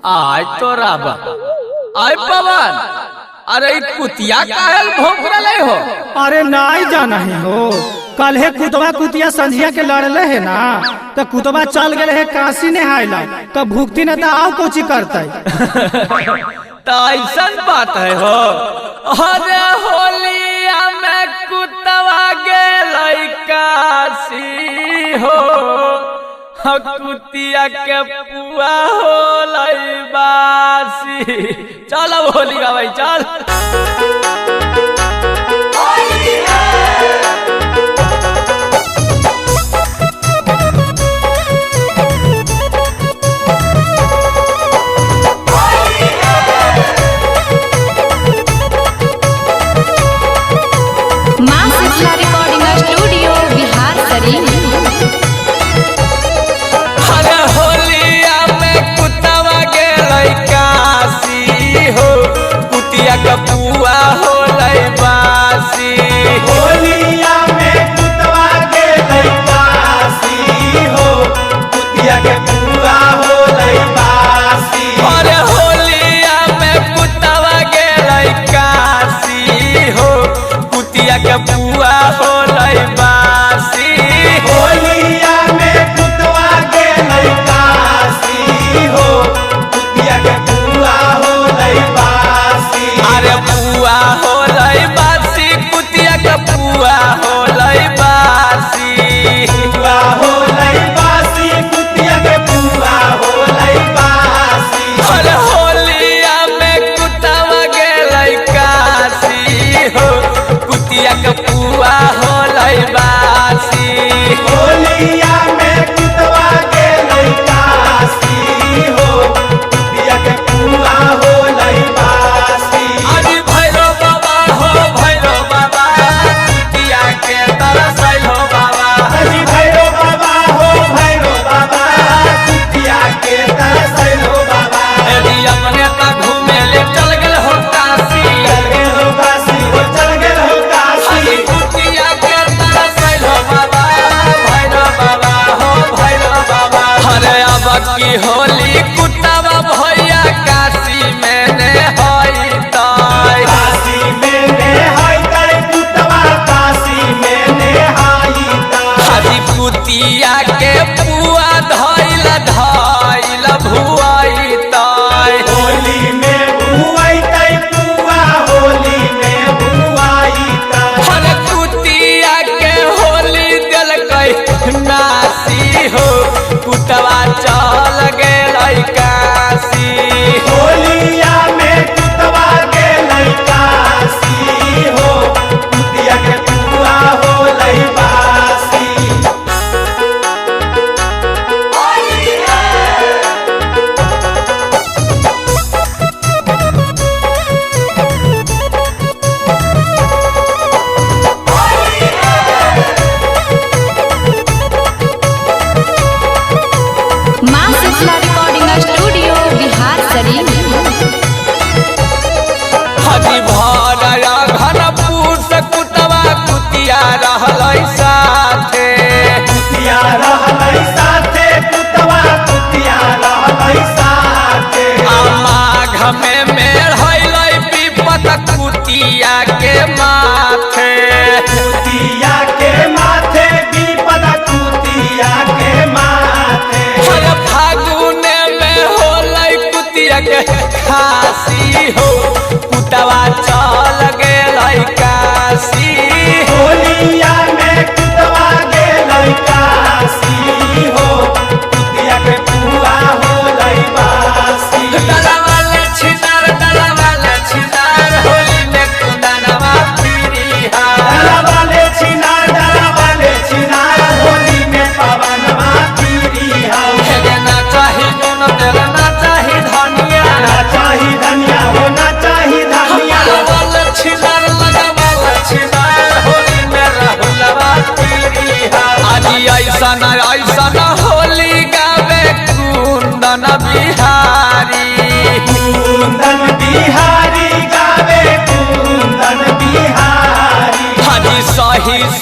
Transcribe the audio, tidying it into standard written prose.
आज तो राबा आय पवन, अरे कुतिया काहे भौंक रहे हो? अरे नहीं जाना है हो, कल है कुतवा कुतिया संझिया के लड़ले है ना, तो कुतवा चल गए है काशी नहायला, तो भुगती न तो आओ कोची करते। तो ऐसा बात है हो। अरे होलिया में कुतवा गेलै काशी हो, कुतिया के पुआ होलै बासी। चल अब होली गावे चल। पुआ होलै बासी, होलिया में कुतवा गेलै काशी हो, कुतिया के पुआ होलै बासी। अरे होलिया में कुतवा गेलै काशी हो, कुतिया के पुआ होलै बासी। होलिया में कुतवा गेलै काशी हो, कुतिया के पुआ होलै बासी। अरे पुआ होलै बासी, कुतिया के पुआ होलै बासी। पुआ होलै बासी, कुतिया के पुआ होलै बासी। अरे होलिया में कुतवा गेलै काशी हो, कुतिया के पुआ होलै बासी। होलिया में कुतवा गेलै काशी हो, कुतिया के पुआ होलै बासी। अरे भैरो बाबा हो भैरो बाबा, कुतिया के तरसैल हो बाबा। अरे भैरो बाबा हो भैरो बाबा, कुतिया के तरसैल हो बाबा। यदि अपने तक घूमे ले चल गेल हो काशी, चल गेल हो काशी हो, चल गेल हो काशी। कुतिया के तरसैल हो बाबा, भैरो बाबा हो भैरो बाबा। अरे अब की होली कुतवा भैया काशी में ने होई तै। काशी में नहाइतै कुतवा, काशी में नहाइतै। हरी कुतिया के पुआ धैल धैल भुआई तै। होली में भुआइतै पुआ, होली में भुआइतै। हर कुतिया के होली दिलकै नासी हो, कुतवा चल गेलै काशी। होलिया में कुतवा गेलै काशी हो, कुतिया के पुआ होलै बासी। हरी भरया घनपुर से कुतवा कुतिया रहलै साथे। कुतिया रहलै साथे, कुतवा कुतिया रहलै साथे। माघ में मेल हैलै विपत कुतिया के माथे। कुतिया के माथे विपद, कुतिया के माथे। हर फागुने में होलै कुतिया के खासी हो, कुतवा चल गेलै काशी। होलिया में कुतवा गेलै काशी हो, कुतिया के पुआ होलै बासी। डलवाले छिनार होली में कुंदनवा फिरिहा। डलवाले छिनार होली में पवनवा फिरिहा। हेगे ना चाही नून तेल ना चाही धनिया, ना चाही धनिया हो, ना चाही धनिया। रही